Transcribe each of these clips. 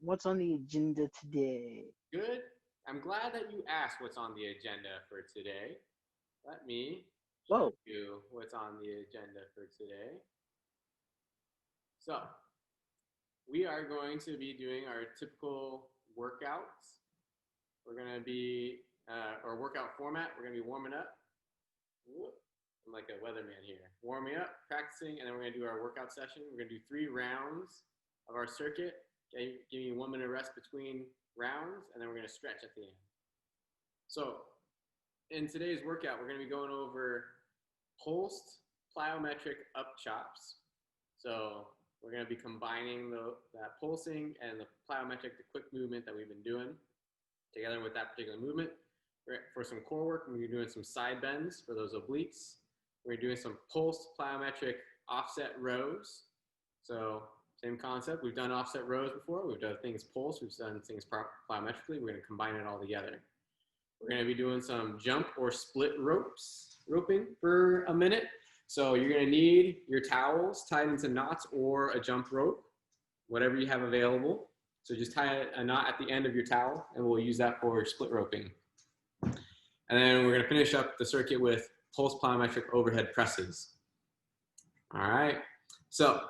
What's on the agenda today? Good. I'm glad that you asked what's on the agenda for today. Let me show Whoa. you what's on the agenda for today. So, we are going to be doing our typical workouts. We're going to be, our workout format, we're going to be warming up. I'm like a weatherman here. Warming up, practicing, and then we're going to do our workout session. We're going to do 3 rounds of our circuit. Okay, give me 1 minute rest between rounds, and then we're going to stretch at the end. So in today's workout, we're going to be going over pulsed plyometric up chops. So we're going to be combining that pulsing and the plyometric, the quick movement that we've been doing together with that particular movement. For some core work, we're going to be doing some side bends for those obliques. We're doing some pulsed plyometric offset rows. So same concept. We've done offset rows before. We've done things pulsed. We've done things plyometrically. We're going to combine it all together. We're going to be doing some jump or split roping for a minute. So you're going to need your towels tied into knots or a jump rope, whatever you have available. So just tie a knot at the end of your towel, and we'll use that for split roping. And then we're going to finish up the circuit with pulse plyometric overhead presses. All right. So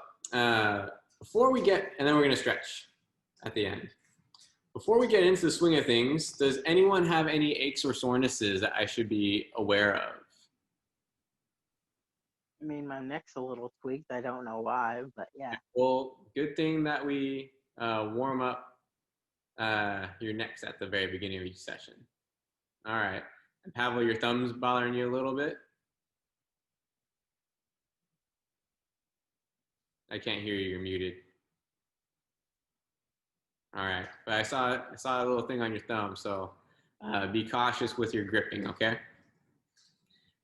before we get, and then we're going to stretch at the end. Before we get into the swing of things, does anyone have any aches or sorenesses that I should be aware of? I mean, my neck's a little tweaked. I don't know why, but yeah. Well, good thing that we warm up your necks at the very beginning of each session. All right. And Pavel, your thumb's bothering you a little bit? I can't hear you. You're muted. All right. But I saw a little thing on your thumb, so be cautious with your gripping, okay?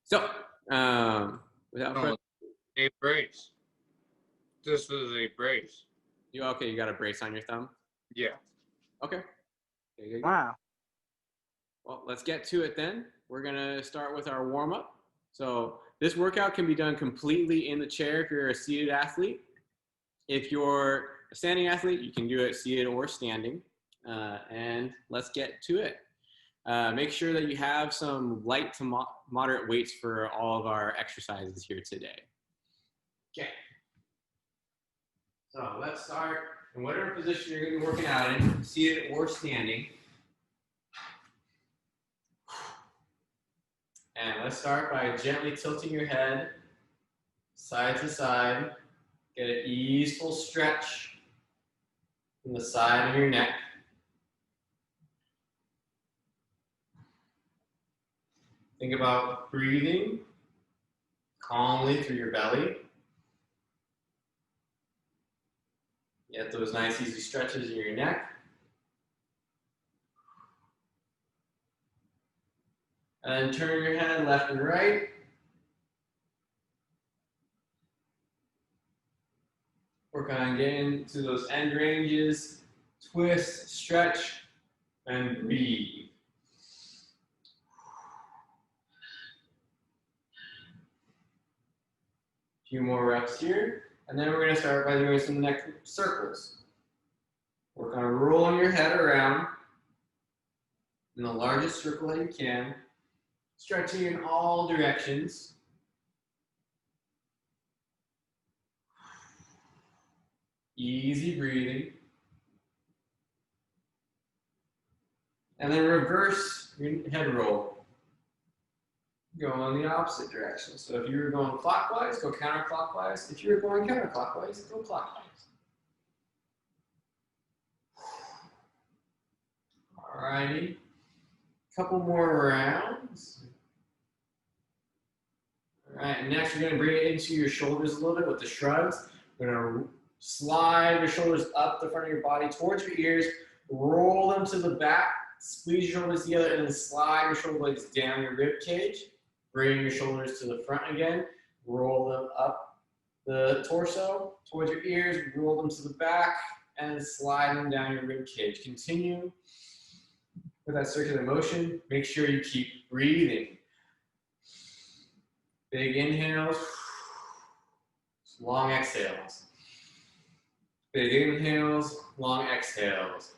So, without further a brace. This is a brace. You got a brace on your thumb? Yeah. Okay. Wow. Well, let's get to it then. We're going to start with our warm-up. So this workout can be done completely in the chair if you're a seated athlete. If you're a standing athlete, you can do it seated or standing. And let's get to it. Make sure that you have some light to moderate weights for all of our exercises here today. Okay. So let's start in whatever position you're going to be working out in, seated or standing. And let's start by gently tilting your head side to side. Get an easeful stretch from the side of your neck. Think about breathing calmly through your belly. Get those nice easy stretches in your neck. And then turn your head left and right. Work on getting to those end ranges. Twist, stretch, and breathe. A few more reps here. And then we're going to start by doing some neck circles. Work on rolling your head around in the largest circle that you can. Stretching in all directions. Easy breathing. And then reverse your head roll. Go in the opposite direction. So if you're going clockwise, go counterclockwise. If you're going counterclockwise, go clockwise. Alrighty. Couple more rounds. All right, next we're going to bring it into your shoulders a little bit with the shrugs. We're going to slide your shoulders up the front of your body towards your ears, roll them to the back, squeeze your shoulders together, and then slide your shoulder blades down your rib cage. Bring your shoulders to the front again, roll them up the torso towards your ears, roll them to the back, and slide them down your rib cage. Continue with that circular motion. Make sure you keep breathing. Big inhales, long exhales. Big inhales, long exhales.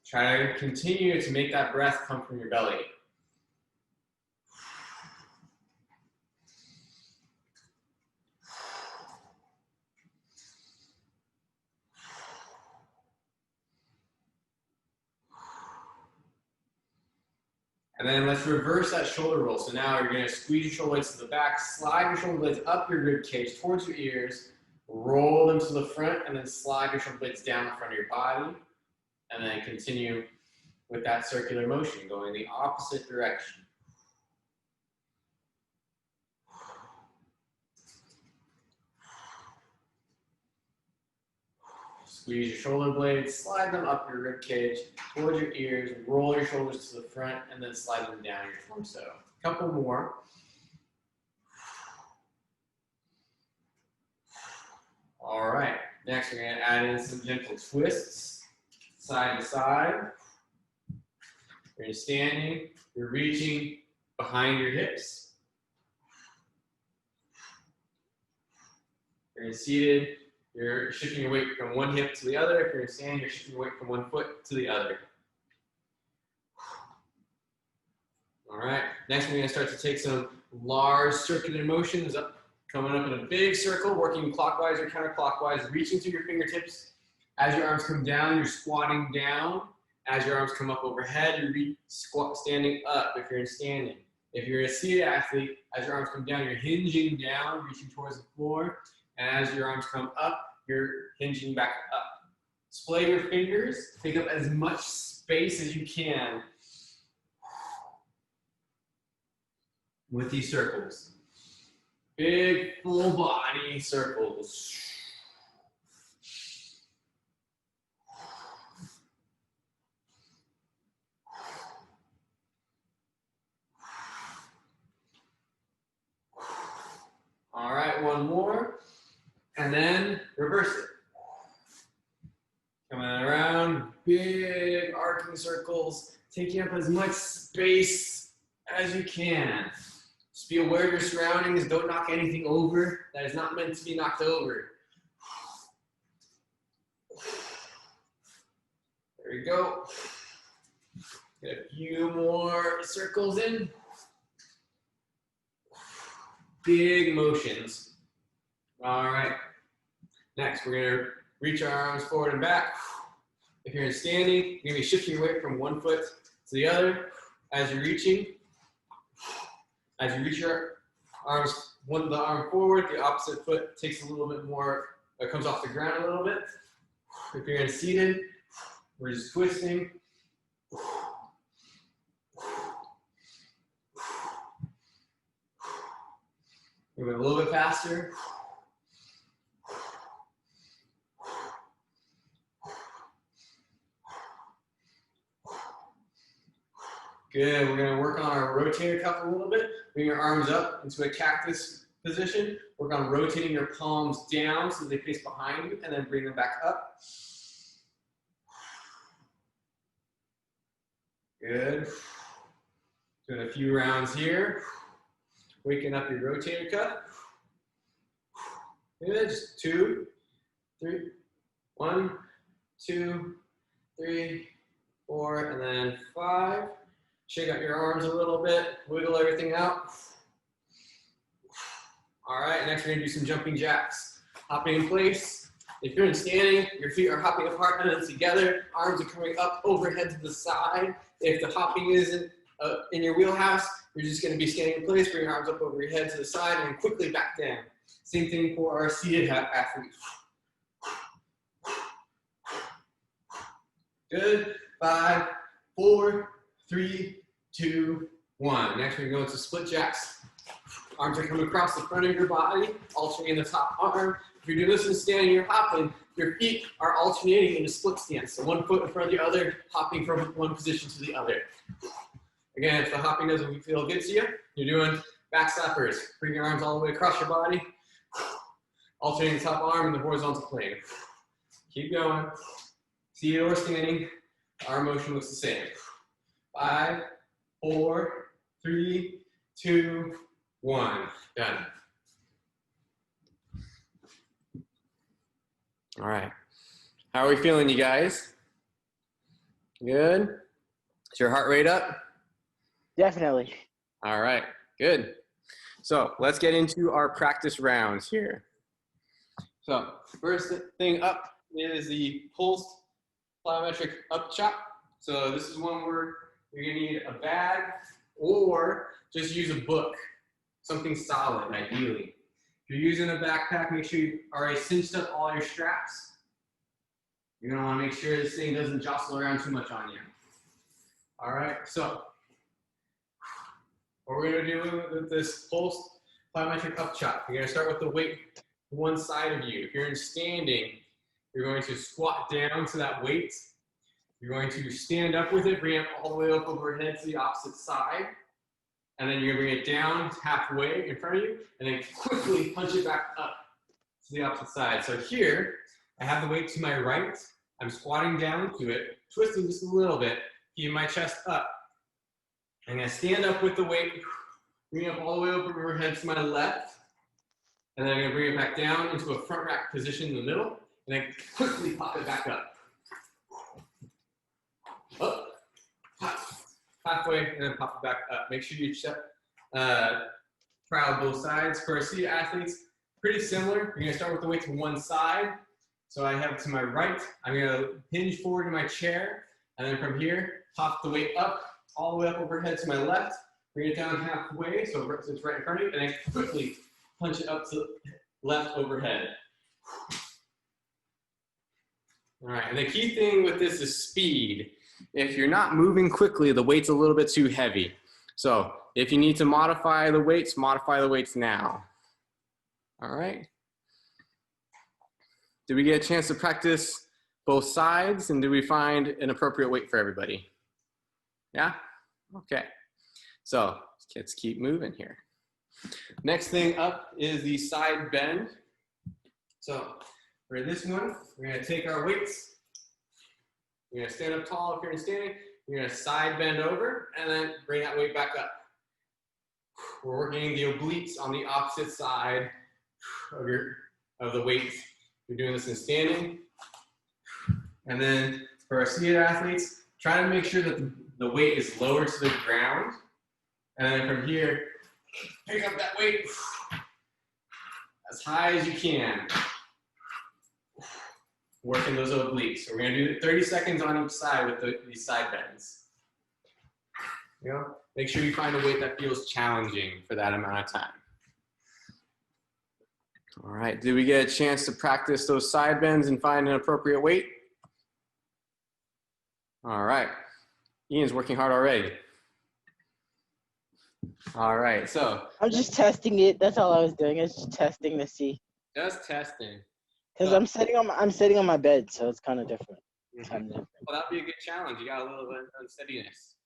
Try to continue to make that breath come from your belly. And then let's reverse that shoulder roll. So now you're gonna squeeze your shoulder blades to the back, slide your shoulder blades up your rib cage towards your ears, roll them to the front, and then slide your shoulder blades down the front of your body. And then continue with that circular motion, going the opposite direction. Squeeze your shoulder blades, slide them up your rib cage, towards your ears, roll your shoulders to the front, and then slide them down your torso. A couple more. All right, next we're gonna add in some gentle twists, side to side. You're standing, you're reaching behind your hips. You're seated, you're shifting your weight from one hip to the other. If you're standing, you're shifting your weight from one foot to the other. All right, next we're gonna start to take some large circular motions up, coming up in a big circle, working clockwise or counterclockwise, reaching through your fingertips. As your arms come down, you're squatting down. As your arms come up overhead, you're standing up if you're in standing. If you're a seated athlete, as your arms come down, you're hinging down, reaching towards the floor. And as your arms come up, you're hinging back up. Splay your fingers, take up as much space as you can with these circles. Big full body circles. All right, one more, and then reverse it. Coming around, big arcing circles, taking up as much space as you can. Just be aware of your surroundings, don't knock anything over that is not meant to be knocked over. There we go. Get a few more circles in. Big motions. All right. Next, we're gonna reach our arms forward and back. If you're in standing, you're gonna be shifting your weight from one foot to the other as you're reaching. As you reach your arms, the arm forward, the opposite foot takes a little bit more, comes off the ground a little bit. If you're in seated, we're just twisting. Move it a little bit faster. Good, we're gonna work on our rotator cuff a little bit. Bring your arms up into a cactus position. Work on rotating your palms down so they face behind you, and then bring them back up. Good. Doing a few rounds here. Waking up your rotator cuff. Good, just 2, 3, 1, 2, 3, 4, and then 5. Shake out your arms a little bit, wiggle everything out. All right, next we're gonna do some jumping jacks. Hopping in place. If you're in standing, your feet are hopping apart and then together. Arms are coming up overhead to the side. If the hopping isn't in your wheelhouse, you're just gonna be standing in place, bring your arms up over your head to the side and quickly back down. Same thing for our seated athletes. Good, 5, 4, 3, 2, 1. Next we're going to go into split jacks. Arms are coming across the front of your body, alternating the top arm. If you're doing this in standing, you're hopping, your feet are alternating in a split stance. So one foot in front of the other, hopping from one position to the other. Again, if the hopping doesn't feel good to you, you're doing back slappers. Bring your arms all the way across your body, alternating the top arm in the horizontal plane. Keep going. Seated or standing, arm motion looks the same. 5, 4, 3, 2, 1. Done. All right. How are we feeling, you guys? Good? Is your heart rate up? Definitely. All right, good. So let's get into our practice rounds here. So first thing up is the pulsed plyometric up chop. So this is one where you're gonna need a bag or just use a book, something solid ideally. If you're using a backpack, make sure you already cinched up all your straps. You're gonna wanna make sure this thing doesn't jostle around too much on you. All right, so what we're gonna do with this pulsed plyometric up chop, you're gonna start with the weight to one side of you. If you're in standing, you're going to squat down to that weight. You're going to stand up with it, bring it all the way up overhead to the opposite side. And then you're gonna bring it down halfway in front of you, and then quickly punch it back up to the opposite side. So here, I have the weight to my right. I'm squatting down to it, twisting just a little bit, keeping my chest up. I'm gonna stand up with the weight, bring it up all the way over overhead to my left, and then I'm gonna bring it back down into a front rack position in the middle, and then quickly pop it back up. Up, pop, halfway, and then pop it back up. Make sure you crowd both sides. For our seated athletes, pretty similar. You're gonna start with the weight to one side. So I have it to my right. I'm gonna hinge forward in my chair, and then from here, pop the weight up, all the way up overhead to my left, bring it down halfway, so it's right in front of you, and then quickly punch it up to left overhead. All right, and the key thing with this is speed. If you're not moving quickly, the weight's a little bit too heavy. So if you need to modify the weights now. All right. Did we get a chance to practice both sides, and did we find an appropriate weight for everybody? Yeah? Okay. So let's keep moving here. Next thing up is the side bend. So for this one, we're gonna take our weights. You're gonna stand up tall if you're in standing. You're gonna side bend over and then bring that weight back up. We're working the obliques on the opposite side of the weight. You're doing this in standing. And then for our seated athletes, try to make sure that the weight is lower to the ground. And then from here, pick up that weight as high as you can. Working those obliques. So we're gonna do 30 seconds on each side with these side bends. You know, make sure you find a weight that feels challenging for that amount of time. All right, did we get a chance to practice those side bends and find an appropriate weight? All right, Ian's working hard already. All right, so. I'm just testing it. That's all I was doing. I was just testing to see. Just testing. Because So, I'm sitting on my bed, so it's kind of different. well, that'd be a good challenge. You got a little bit of unsteadiness.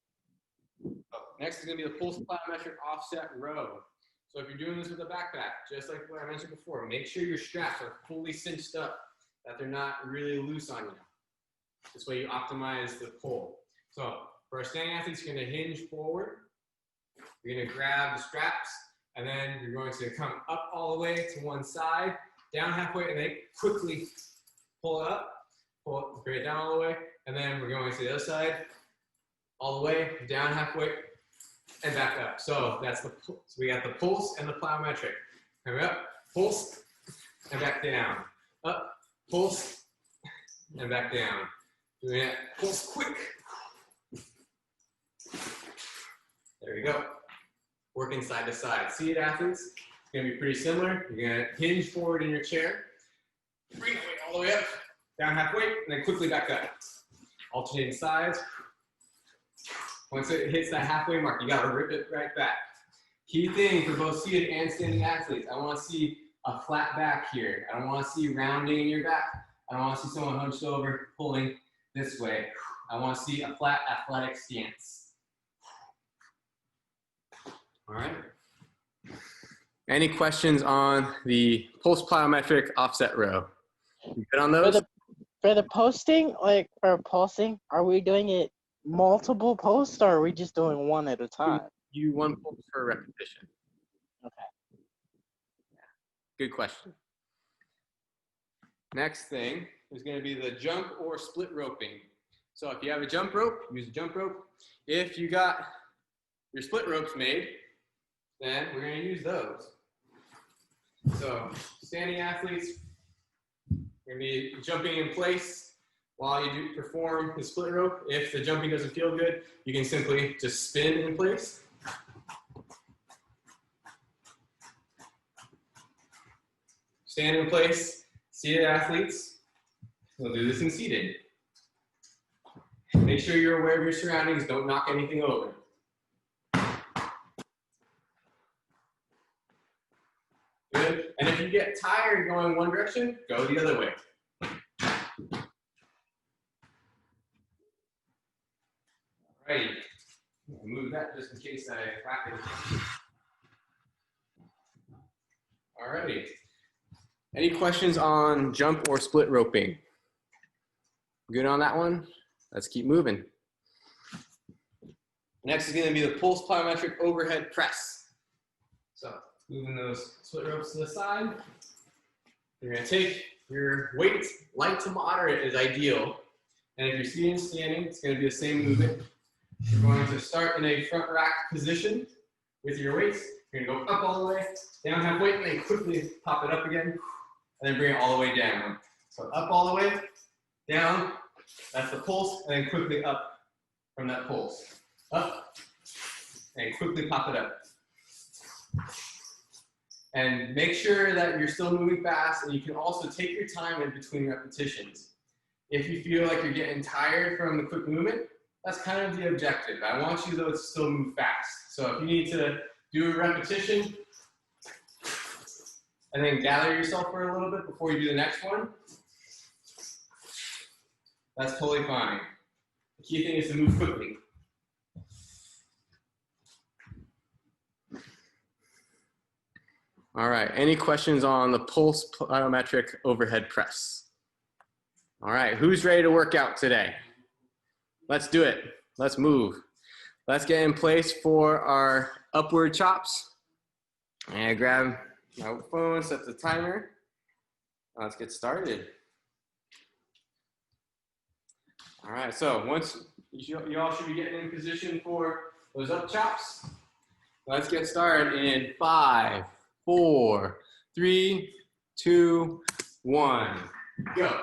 Next is gonna be the pulse plyometric offset row. So if you're doing this with a backpack, just like what I mentioned before, make sure your straps are fully cinched up, that they're not really loose on you. This way you optimize the pull. So for our standing athletes, you're gonna hinge forward. You're gonna grab the straps, and then you're going to come up all the way to one side, down halfway, and then quickly pull it up, bring it down all the way, and then we're going to the other side, all the way, down halfway, and back up. So that's so we got the pulse and the plyometric. Coming up, pulse, and back down. Up, pulse, and back down. Doing it, pulse quick. There we go. Working side to side. Seated athletes, it's gonna be pretty similar. You're gonna hinge forward in your chair, bring the weight all the way up, down halfway, and then quickly back up. Alternating sides. Once it hits that halfway mark, you gotta rip it right back. Key thing for both seated and standing athletes, I wanna see a flat back here. I don't wanna see rounding in your back. I don't wanna see someone hunched over, pulling this way. I wanna see a flat athletic stance. All right. Any questions on the pulse plyometric offset row? You good on those? For the posting, like for pulsing, are we doing it multiple posts, or are we just doing one at a time? You one pulse per repetition. Okay. Good question. Next thing is going to be the jump or split roping. So if you have a jump rope, use a jump rope. If you got your split ropes made, then we're going to use those. So standing athletes, you're going to be jumping in place while you do perform the split rope. If the jumping doesn't feel good, you can simply just spin in place. Stand in place. Seated athletes, we'll do this in seated. Make sure you're aware of your surroundings. Don't knock anything over. Good. And if you get tired going one direction, go the other way. Alrighty. I'll move that just in case I whack it. Alrighty. Any questions on jump or split roping? Good on that one? Let's keep moving. Next is going to be the pulse plyometric overhead press. So moving those split ropes to the side. You're going to take your weight, light to moderate is ideal. And if you're seated and standing, it's going to be the same movement. You're going to start in a front rack position with your weights. You're going to go up all the way, down halfway, and then quickly pop it up again, and then bring it all the way down. So up all the way, down, that's the pulse, and then quickly up from that pulse. Up, and quickly pop it up. And make sure that you're still moving fast, and you can also take your time in between repetitions. If you feel like you're getting tired from the quick movement, that's kind of the objective. I want you, though, to still move fast. So if you need to do a repetition, and then gather yourself for a little bit before you do the next one, that's totally fine. The key thing is to move quickly. All right, any questions on the pulse plyometric overhead press? All right, who's ready to work out today? Let's do it. Let's move. Let's get in place for our upward chops. And grab my phone, set the timer. Let's get started. All right, so once you all should be getting in position for those up chops. Let's get started in 5, 4, 3, 2, 1, go.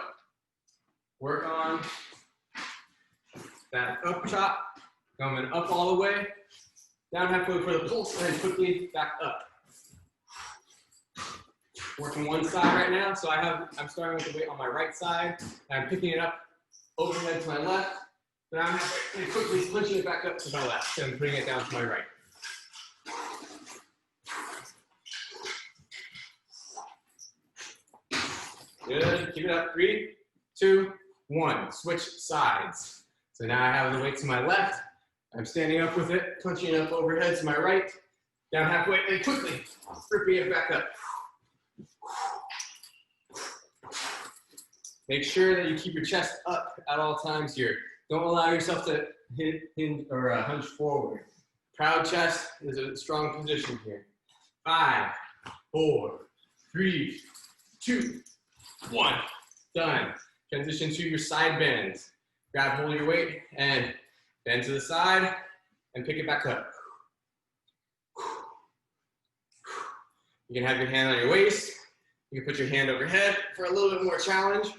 Work on that up chop, coming up all the way, down halfway for the pulse, and then quickly back up. Working one side right now, so I'm starting with the weight on my right side, and I'm picking it up overhead to my left, but I'm quickly punching it back up to my left, and putting it down to my right. Good, keep it up, 3, 2, 1, switch sides. So now I have the weight to my left, I'm standing up with it, punching it up overhead to my right, down halfway, and quickly ripping it back up. Make sure that you keep your chest up at all times here. Don't allow yourself to hinge or hunch forward. Proud chest is a strong position here. 5, 4, 3, 2, 1. Done. Transition to your side bends. Grab hold of your weight and bend to the side and pick it back up. You can have your hand on your waist. You can put your hand overhead for a little bit more challenge.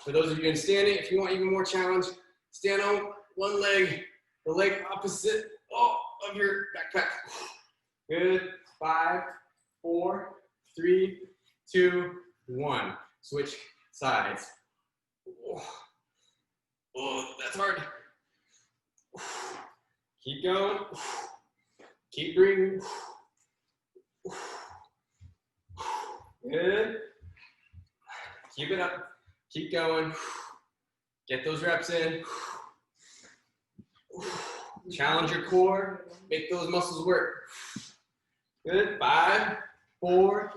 For those of you in standing, if you want even more challenge, stand on one leg, the leg opposite of your backpack. Good. 5, 4, 3, 2, 1. Switch sides. Oh, that's hard. Keep going. Keep breathing. Good. Keep it up. Keep going. Get those reps in. Challenge your core. Make those muscles work. Good. 5, 4,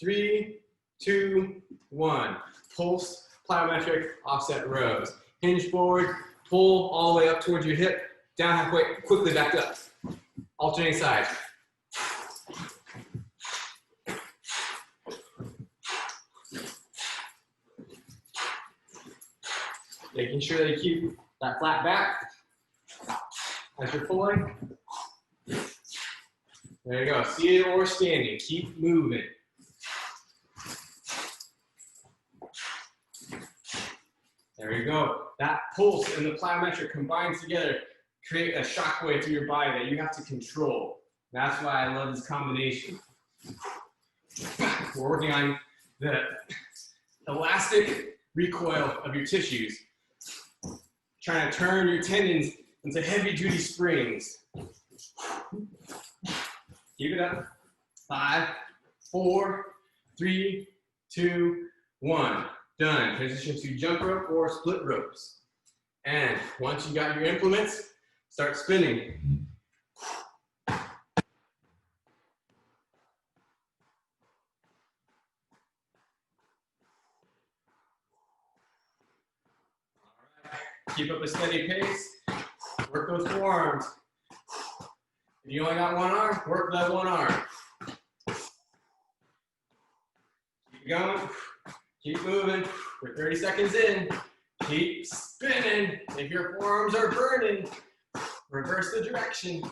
3, 2, 1. Pulse, plyometric, offset rows. Hinge forward, pull all the way up towards your hip, down halfway, quickly back up. Alternating sides. Making sure that you keep that flat back as you're pulling. There you go, seated or standing, keep moving. There you go. That pulse and the plyometric combined together create a shockwave through your body that you have to control. That's why I love this combination. We're working on the elastic recoil of your tissues, trying to turn your tendons into heavy-duty springs. Keep it up. 5, 4, 3, 2, 1. Done. Transition to jump rope or split ropes. And once you got your implements, start spinning. Keep up a steady pace. Work those forearms. If you only got one arm, work that one arm. Keep going. Keep moving. We're 30 seconds in. Keep spinning. If your forearms are burning, reverse the direction.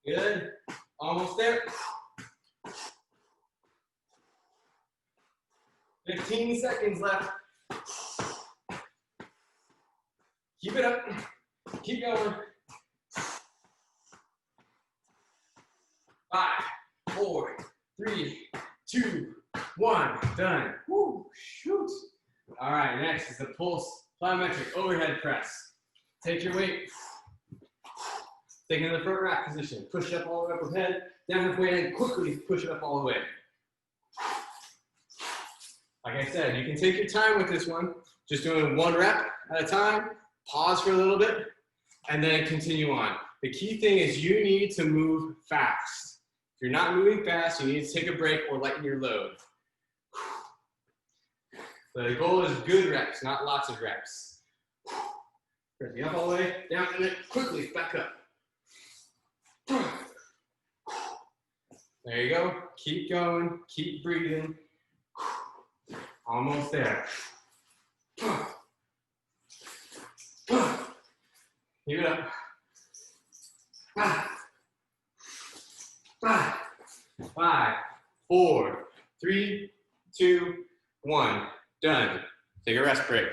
Good. Almost there. 15 seconds left. Keep it up. Keep going. 5, 4, 3, 2, 1. Done. Woo, shoot. All right, next is the pulse plyometric overhead press. Take your weight. Take it in the front rack position. Push it up all the way up overhead. Down halfway and quickly push it up all the way. Like I said, you can take your time with this one. Just doing 1 rep at a time. Pause for a little bit, and then continue on. The key thing is you need to move fast. If you're not moving fast, you need to take a break or lighten your load. The goal is good reps, not lots of reps. Pressing up all the way, down, and then quickly back up. There you go. Keep going, keep breathing. Almost there. Keep it up. 5, 4, 3, 2, 1. Done. Take a rest break.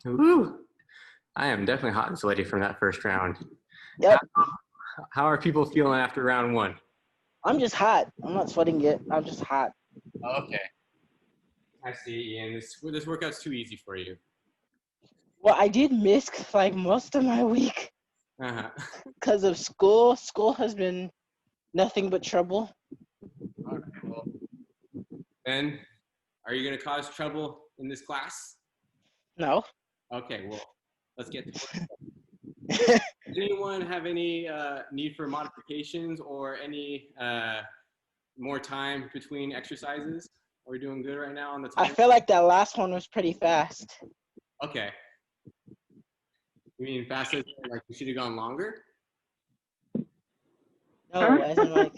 Woo! I am definitely hot and sweaty from that first round. Yep. How are people feeling after round 1? I'm just hot. I'm not sweating yet. I'm just hot. Okay. I see, Ian. This workout's too easy for you. Well, I did miss like most of my week because of school. School has been nothing but trouble. All right. Well, Ben, are you going to cause trouble in this class? No. Okay. Well, let's get to work. Does anyone have any need for modifications or any more time between exercises? Are we doing good right now on the time? I feel like that last one was pretty fast. Okay. You mean fast as in, like we should have gone longer? No, as in like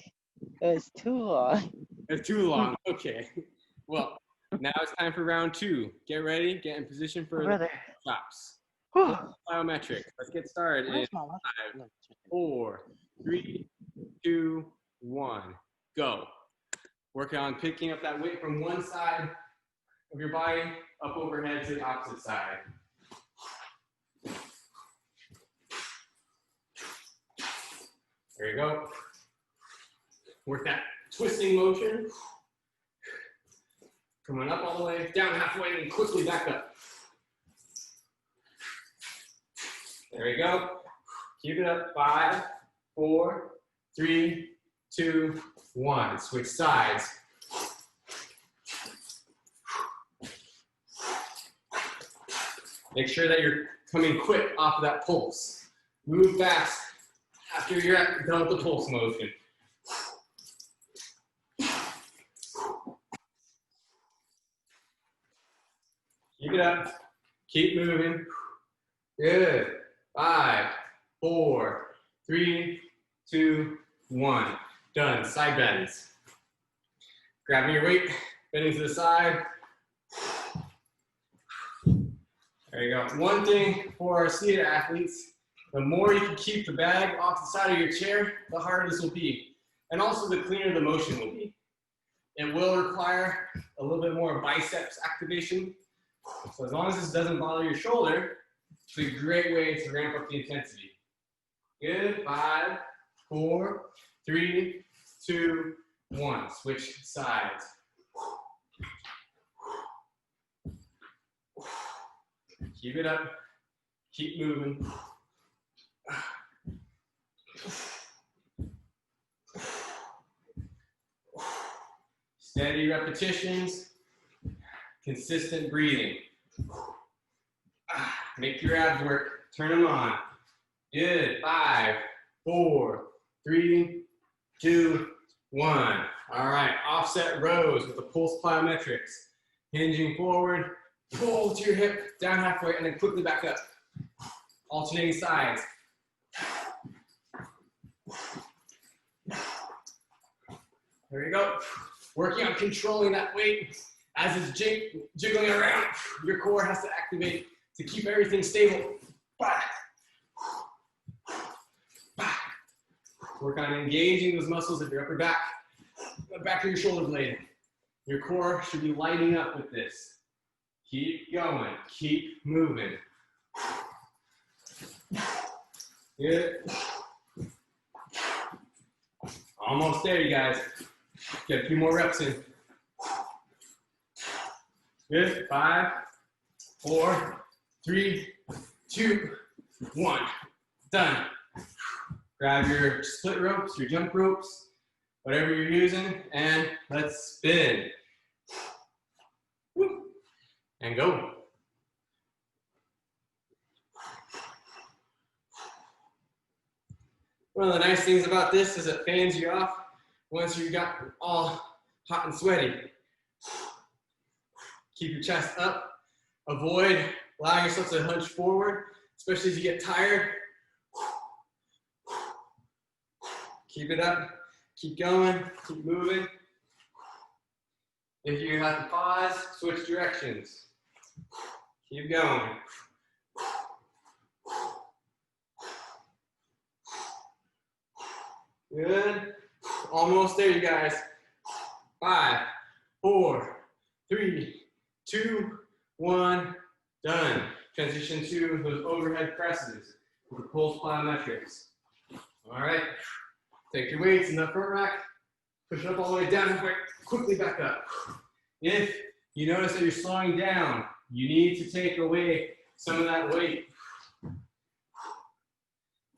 it was too long. It's too long. Okay. Well, now it's time for round 2. Get ready. Get in position for the chops. Plyometric. Let's get started in 5, 4, 3, 2, 1. Go. Work on picking up that weight from one side of your body up overhead to the opposite side. There you go. Work that twisting motion. Coming up all the way, down halfway, and quickly back up. There we go. Keep it up. 5, 4, 3, 2, 1. Switch sides. Make sure that you're coming quick off of that pulse. Move fast after you're done with the pulse motion. Keep it up. Keep moving. Good. 5, 4, 3, 2, 1. Done. Side bends. Grabbing your weight bending to the side. There you go. One thing for our seated athletes, the more you can keep the bag off the side of your chair, the harder this will be. And also the cleaner the motion will be. It will require a little bit more biceps activation. So as long as this doesn't bother your shoulder, it's a great way to ramp up the intensity. Good, 5, 4, 3, 2, 1. Switch sides. Keep it up. Keep moving. Steady repetitions. Consistent breathing. Make your abs work. Turn them on. Good. 5, 4, 3, 2, 1. All right. Offset rows with the pulse plyometrics. Hinging forward. Pull to your hip, down halfway, and then quickly back up. Alternating sides. There you go. Working on controlling that weight as it's jiggling around. Your core has to activate to keep everything stable. Work on engaging those muscles of your upper back, the back of your shoulder blade. Your core should be lighting up with this. Keep going, keep moving. Good. Almost there, you guys. Get a few more reps in. Good. 5, 4, 3, 2, 1. Done. Grab your split ropes, your jump ropes, whatever you're using, and let's spin. Woo. And go. One of the nice things about this is it fans you off once you got all hot and sweaty. Keep your chest up. Avoid allowing yourself to hunch forward, especially as you get tired. Keep it up. Keep going. Keep moving. If you have to pause, switch directions. Keep going. Good. Almost there, you guys. 5, 4, 3, 2, 1. Done. Transition to those overhead presses with the pulse plyometrics. All right. Take your weights in the front rack. Push it up all the way down. Quickly back up. If you notice that you're slowing down, you need to take away some of that weight.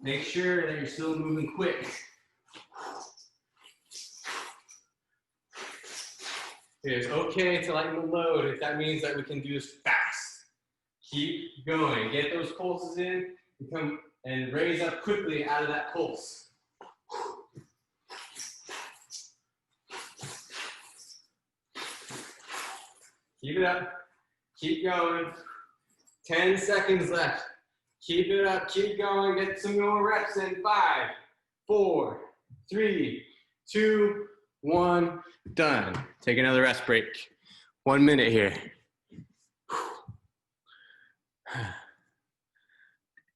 Make sure that you're still moving quick. It's okay to lighten the load if that means that we can do this fast. Keep going. Get those pulses in and come and raise up quickly out of that pulse. Keep it up. Keep going. 10 seconds left. Keep it up. Keep going. Get some more reps in. 5, 4, 3, 2, 1. Done. Take another rest break. 1 minute here.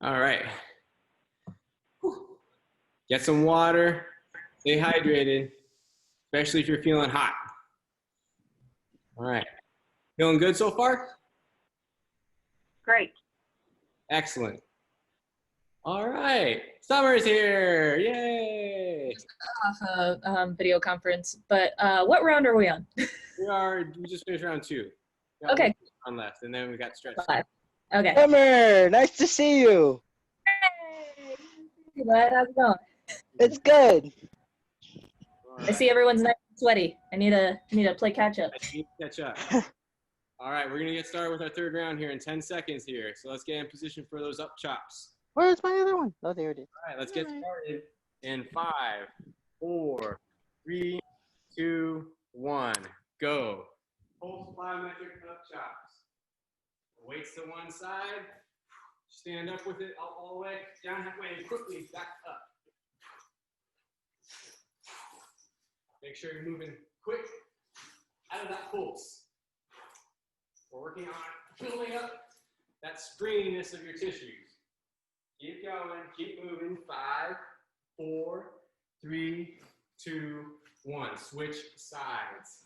All right. Get some water. Stay hydrated, especially if you're feeling hot. All right. Feeling good so far? Great. Excellent. All right. Summer's here. Yay. Off a video conference, but what round are we on? We just finished round 2. Okay. One left, and then we got stretched. 5. Okay. Summer, nice to see you. Hey, bud, how's it going? It's good. Right. I see everyone's nice and sweaty. I need to play catch up. I need to catch up. All right, we're gonna get started with our third round here in 10 seconds here. So let's get in position for those up chops. Where's my other one? Oh, there it is. All right, let's get started in 5, 4, 3, 2, 1. Go. Pulse plyometric up chops. Weights to one side. Stand up with it all the way down halfway and quickly back up. Make sure you're moving quick out of that pulse. We're working on building up that springiness of your tissues. Keep going, keep moving. 5, 4, 3, 2, 1. Switch sides.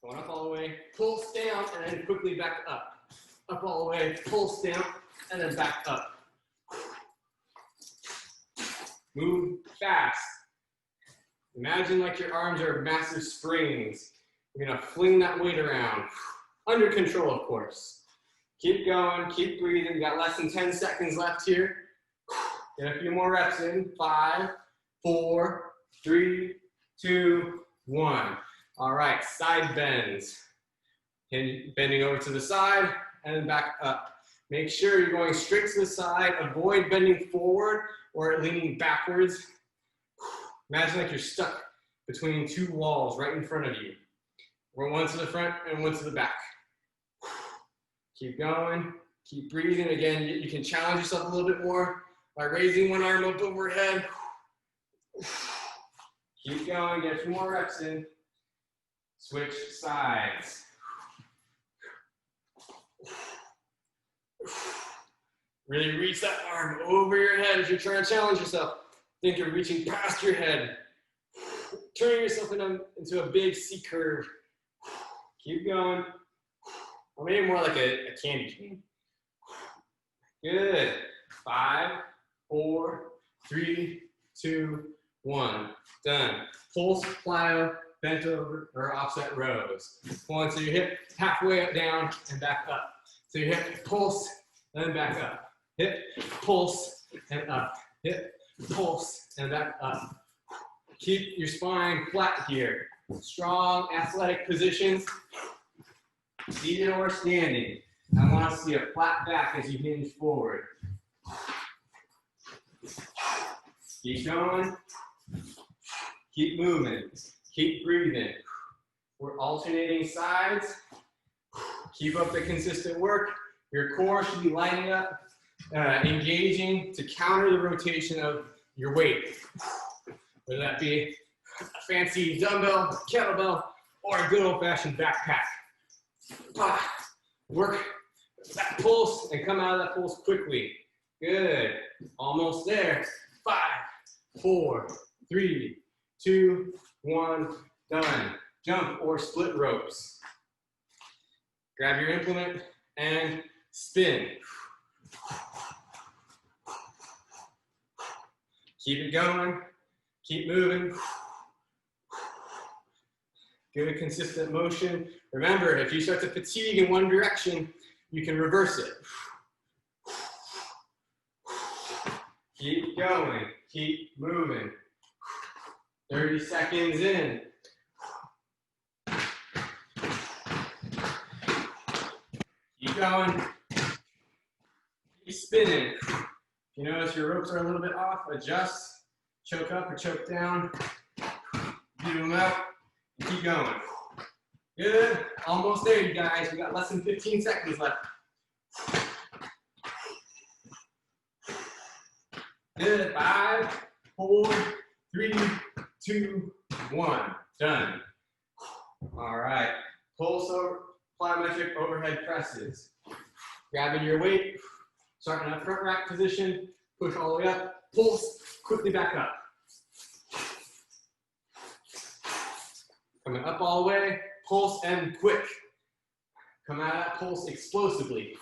Going up all the way, pulse down, and then quickly back up. Up all the way, pulse down, and then back up. Move fast. Imagine like your arms are massive springs. You're gonna fling that weight around. Under control, of course. Keep going, keep breathing. You got less than 10 seconds left here. Get a few more reps in. 5, 4, 3, 2, 1. All right, side bends. And bending over to the side and then back up. Make sure you're going straight to the side. Avoid bending forward or leaning backwards. Imagine like you're stuck between two walls right in front of you. One to the front and one to the back. Keep going, keep breathing. Again, you can challenge yourself a little bit more by raising one arm up overhead. Keep going, get a few more reps in. Switch sides. Really reach that arm over your head if you're trying to challenge yourself. Think you're reaching past your head. Turning yourself into a big C curve. Keep going. Or maybe more like a candy cane. Good. 5, 4, 3, 2, 1. Done. Pulse, plyo, bent over, or offset rows. Pull into your hip, halfway down and back up. So your hip, pulse, and then back up. Hip, pulse, and up. Hip, pulse, and back up. Keep your spine flat here. Strong athletic positions. Seated or standing. I want to see a flat back as you hinge forward. Keep going. Keep moving. Keep breathing. We're alternating sides. Keep up the consistent work. Your core should be lining up, engaging to counter the rotation of your weight. Whether that be a fancy dumbbell, kettlebell, or a good old-fashioned backpack. Work that pulse and come out of that pulse quickly. Good. Almost there. 5, 4, 3, 2, 1. Done. Jump or split ropes. Grab your implement and spin. Keep it going. Keep moving. Good consistent motion. Remember, if you start to fatigue in one direction, you can reverse it. Keep going. Keep moving. 30 seconds in. Keep going. Keep spinning. If you notice your ropes are a little bit off, adjust. Choke up or choke down. Do them out. Keep going. Good. Almost there, you guys. We got less than 15 seconds left. Good. 5, 4, 3, 2, 1. Done. All right. Pulse over, plyometric overhead presses. Grabbing your weight. Starting in a front rack position. Push all the way up. Pulse. Quickly back up. Coming up all the way, pulse and quick. Come out of that pulse explosively.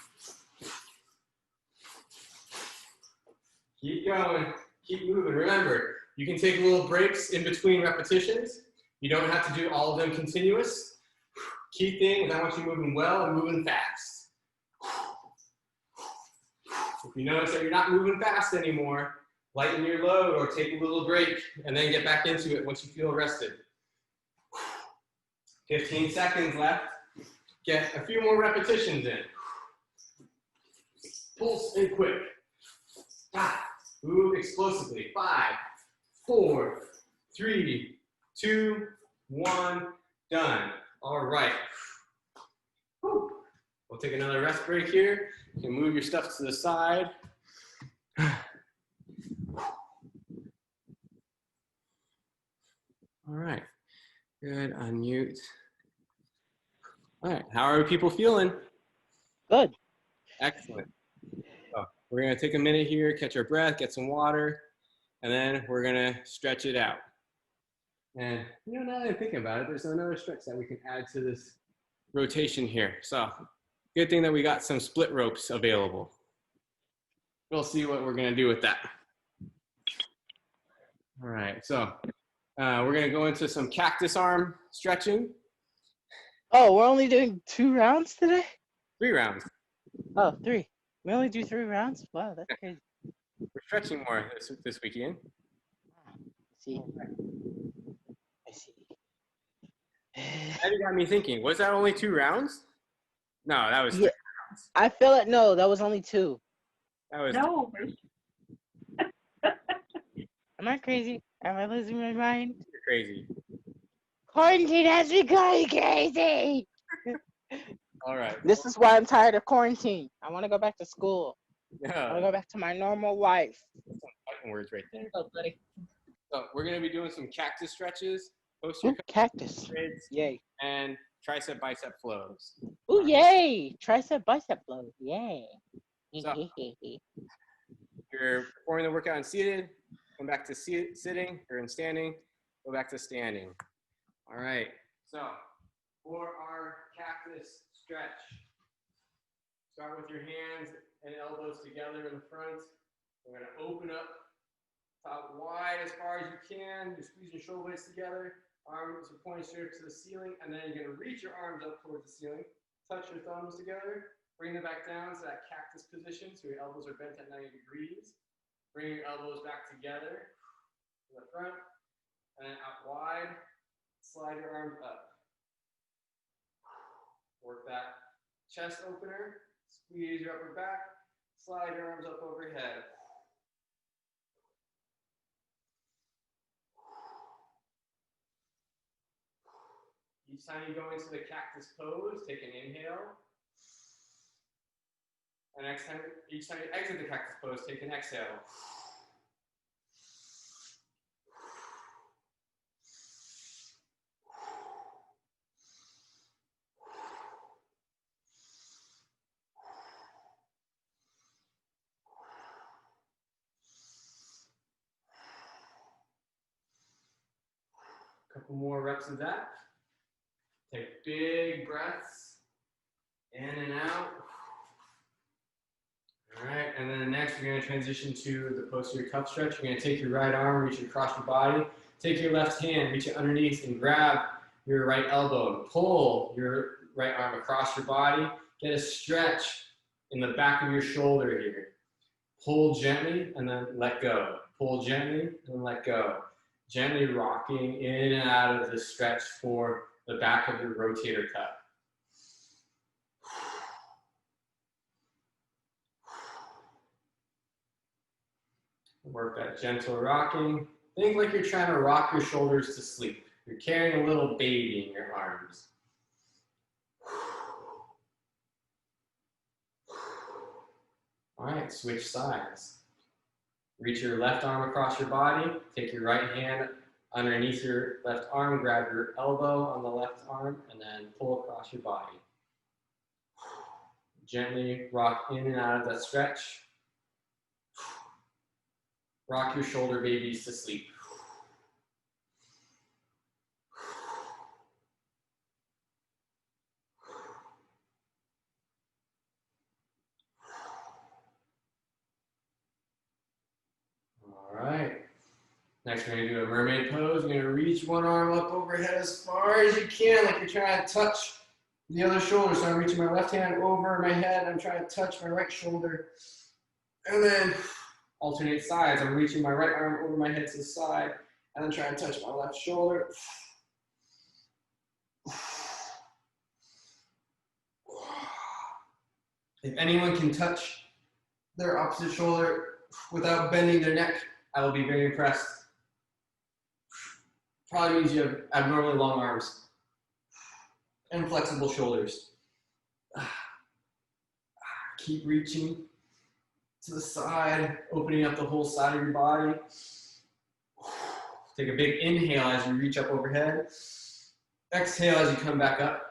Keep going, keep moving. Remember, you can take little breaks in between repetitions. You don't have to do all of them continuous. Key thing is I want you moving well and moving fast. If you notice that you're not moving fast anymore, lighten your load or take a little break and then get back into it once you feel rested. 15 seconds left. Get a few more repetitions in. Pulse and quick. Move explosively. 5, 4, 3, 2, 1. Done. All right. Whew. We'll take another rest break here. You can move your stuff to the side. All right. Good. Unmute All right, how are people feeling? Good. Excellent. So we're gonna take a minute here, catch our breath, get some water, and then we're gonna stretch it out. And now that I'm thinking about it, there's another stretch that we can add to this rotation here. So good thing that we got some split ropes available. We'll see what we're gonna do with that. All right, so we're gonna go into some cactus arm stretching. Oh, we're only doing 2 rounds today? 3 rounds. Oh, 3. We only do 3 rounds? Wow, that's crazy. We're stretching more this weekend. See. I see. That got me thinking, was that only 2 rounds? No, that was 3 rounds. I feel it. No, that was only 2. That was No. Am I crazy? Am I losing my mind? crazy. Quarantine has me going crazy. All right. This is why I'm tired of quarantine. I want to go back to school. I want Yeah, to go back to my normal life. some fighting words right there. Oh, buddy. So we're gonna be doing some cactus stretches, posterior Ooh, cactus. grids, Yay. and tricep bicep flows. Ooh, yay. Tricep, bicep flow. Yay. So- You're performing the workout in seated, come back to sitting, or in standing, go back to standing. All right, so for our cactus stretch, start with your hands and elbows together in the front. We're gonna open up top wide as far as you can. You squeeze your shoulder blades together, arms are pointing straight to the ceiling, and then you're gonna reach your arms up towards the ceiling, touch your thumbs together, bring them back down to that cactus position so your elbows are bent at 90 degrees. Bring your elbows back together to the front, and then out wide, slide your arms up. Work that chest opener, squeeze your upper back, slide your arms up overhead. Each time you go into the cactus pose, take an inhale. And each time you exit the cactus pose, take an exhale. Couple more reps of that. Take big breaths in and out. All right, and then next we're going to transition to the posterior cuff stretch. You're going to take your right arm, reach it across your body. Take your left hand, reach it underneath, and grab your right elbow. Pull your right arm across your body. Get a stretch in the back of your shoulder here. Pull gently and then let go. Pull gently and let go. Gently rocking in and out of the stretch for the back of your rotator cuff. Work that gentle rocking. Think like you're trying to rock your shoulders to sleep. You're carrying a little baby in your arms. All right, switch sides. Reach your left arm across your body. Take your right hand underneath your left arm. Grab your elbow on the left arm and then pull across your body. Gently rock in and out of that stretch. Rock your shoulder babies to sleep. All right. Next, we're going to do a mermaid pose. You're going to reach one arm up overhead as far as you can, like you're trying to touch the other shoulder. So I'm reaching my left hand over my head. I'm trying to touch my right shoulder. And then alternate sides. I'm reaching my right arm over my head to the side, and then trying to touch my left shoulder. If anyone can touch their opposite shoulder without bending their neck, I will be very impressed. Probably means you have abnormally long arms and flexible shoulders. Keep reaching to the side, opening up the whole side of your body. Take a big inhale as you reach up overhead. Exhale as you come back up.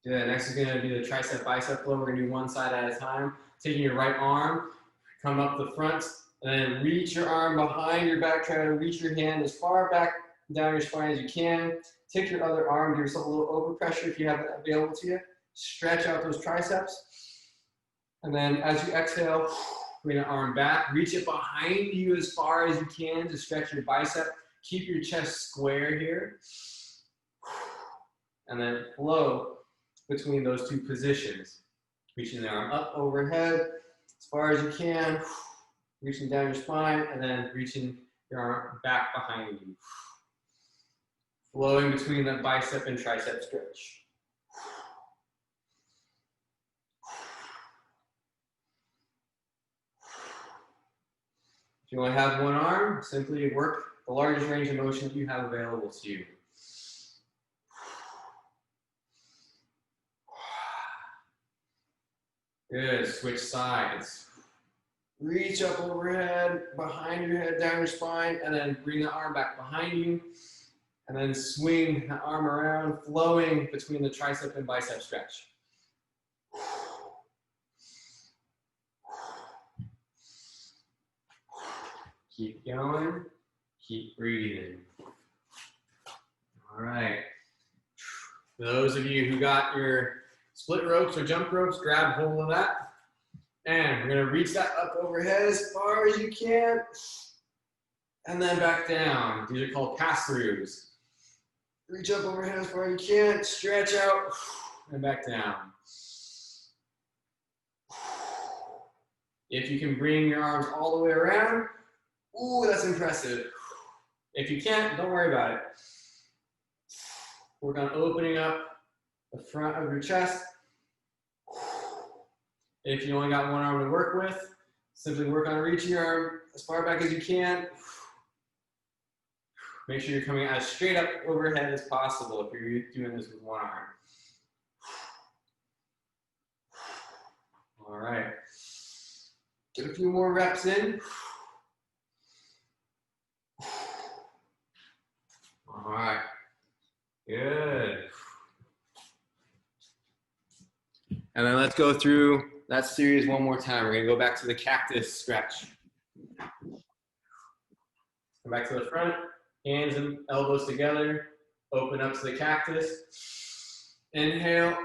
Good. Next is going to be the tricep bicep flow. We're going to do one side at a time. Taking your right arm, come up the front, and then reach your arm behind your back. Try to reach your hand as far back down your spine as you can. Take your other arm, give yourself a little overpressure if you have it available to you. Stretch out those triceps. And then as you exhale, bring the arm back. Reach it behind you as far as you can to stretch your bicep. Keep your chest square here. And then flow between those two positions. Reaching the arm up overhead as far as you can. Reaching down your spine and then reaching your arm back behind you. Flowing between the bicep and tricep stretch. If you only have one arm, simply work the largest range of motion that you have available to you. Good, switch sides. Reach up overhead, behind your head, down your spine, and then bring the arm back behind you. And then swing the arm around, flowing between the tricep and bicep stretch. Keep going, keep breathing. All right. For those of you who got your split ropes or jump ropes, grab hold of that. And we're gonna reach that up overhead as far as you can. And then back down. These are called pass-throughs. Reach up overhead as far as you can, stretch out, and back down. If you can bring your arms all the way around, ooh, that's impressive. If you can't, don't worry about it. Work on opening up the front of your chest. If you only got one arm to work with, simply work on reaching your arm as far back as you can. Make sure you're coming as straight up overhead as possible if you're doing this with one arm. All right. Get a few more reps in. All right. Good. And then let's go through that series one more time. We're going to go back to the cactus stretch. Come back to the front. Hands and elbows together, open up to the cactus. Inhale,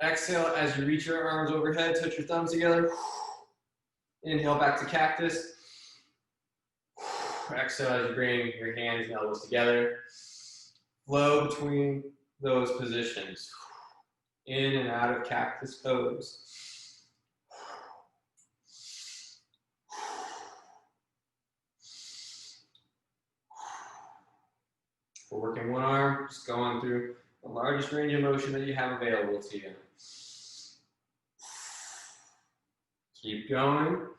exhale as you reach your arms overhead, touch your thumbs together. Inhale back to cactus. Exhale as you bring your hands and elbows together. Flow between those positions. In and out of cactus pose. For working one arm, just going through the largest range of motion that you have available to you. Keep going.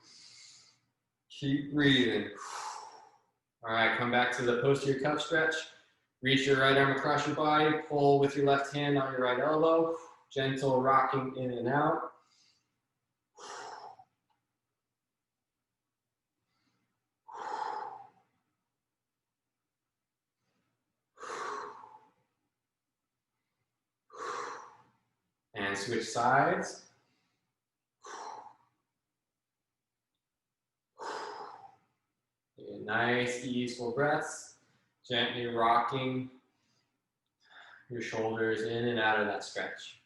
Keep breathing. All right, come back to the posterior cuff stretch. Reach your right arm across your body. Pull with your left hand on your right elbow. Gentle rocking in and out. And switch sides. Nice, easeful breaths. Gently rocking your shoulders in and out of that stretch.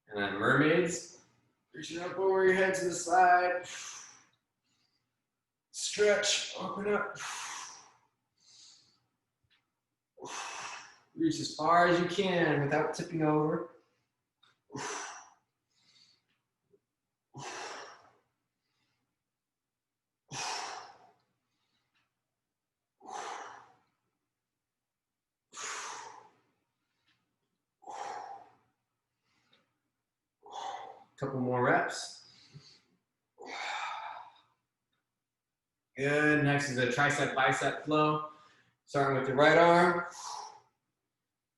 And then mermaids. Reaching up over your head to the side. Stretch, open up. Reach as far as you can without tipping over. Couple more reps. Good. Next is a tricep bicep flow. Starting with the right arm.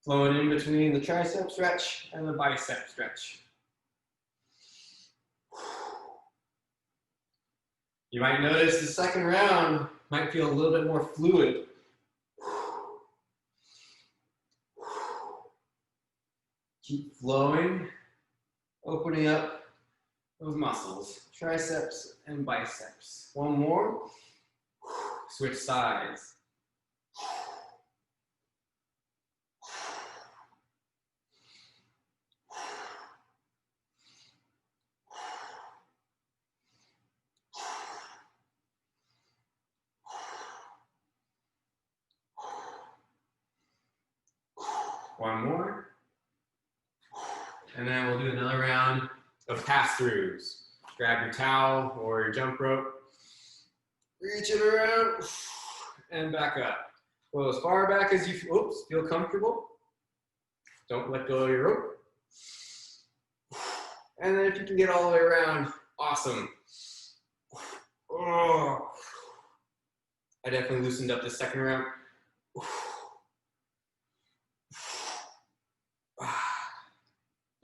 Flowing in between the tricep stretch and the bicep stretch. You might notice the second round might feel a little bit more fluid. Keep flowing, opening up those muscles, triceps and biceps. One more. Switch sides. One more. And then we'll do another round of pass-throughs. Grab your towel or your jump rope. Reach it around and back up. Go as far back as you feel comfortable. Don't let go of your rope. And then if you can get all the way around, awesome. Oh. I definitely loosened up the second round.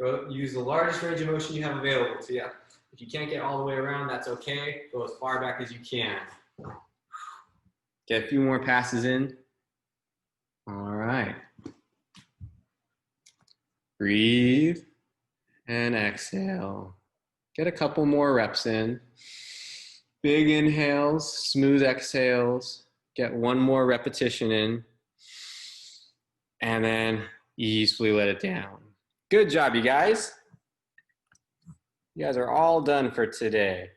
Go use the largest range of motion you have available to you. If you can't get all the way around, that's okay. Go as far back as you can. Get a few more passes in. All right. Breathe and exhale. Get a couple more reps in. Big inhales, smooth exhales. Get one more repetition in. And then easily let it down. Good job, you guys. You guys are all done for today.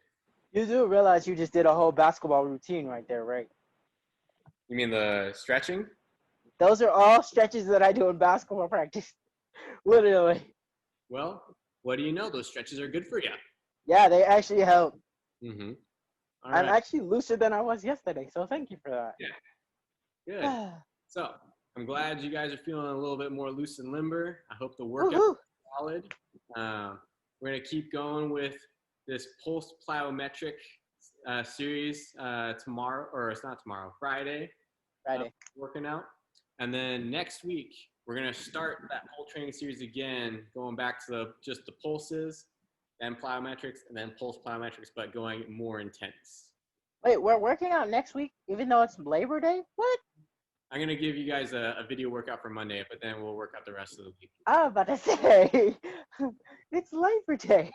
You do realize you just did a whole basketball routine right there, right? You mean the stretching? Those are all stretches that I do in basketball practice. Literally. Well, what do you know? Those stretches are good for you. Yeah, they actually help. Mm-hmm. All I'm right. actually looser than I was yesterday, so thank you for that. Yeah. Good. So I'm glad you guys are feeling a little bit more loose and limber. I hope the workout is solid. We're going to keep going with this pulse plyometric series tomorrow, or it's not tomorrow, Friday. Working out. And then next week, we're going to start that whole training series again, going back to just the pulses, then plyometrics, and then pulse plyometrics, but going more intense. Wait, we're working out next week, even though it's Labor Day? What? I'm going to give you guys a video workout for Monday, but then we'll work out the rest of the week. I was about to say, it's Labor Day.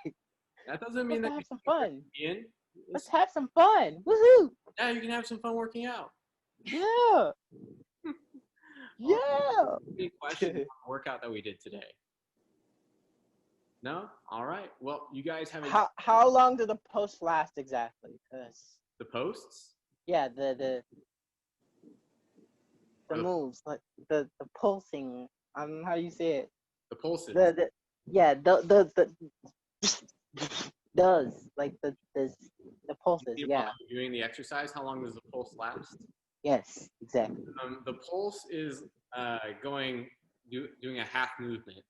That doesn't mean Let's that have some fun. Let's have some fun. Woohoo! Yeah, you can have some fun working out. Yeah. Yeah. Any questions on the workout that we did today? No? All right. Well, you guys have How long do the posts last exactly? The posts? Yeah, the moves, like the pulsing. How do you say it? The pulses. The does like the pulses. Yeah. Doing the exercise. How long does the pulse last? Yes, exactly. The pulse is doing a half movement.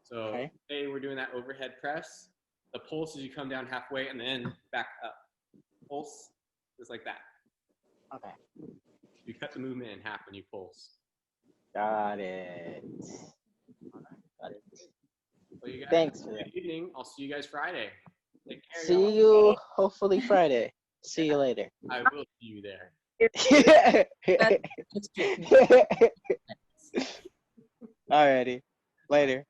So hey, we're doing that overhead press. The pulse is you come down halfway and then back up. Pulse just like that. Okay. You cut the movement in half when you pulse. Got it. Got it. Well, you guys Thanks have for a that. good evening. I'll see you guys Friday. Take care, See you hopefully Friday. See you later. I will see you there. Alrighty. Later.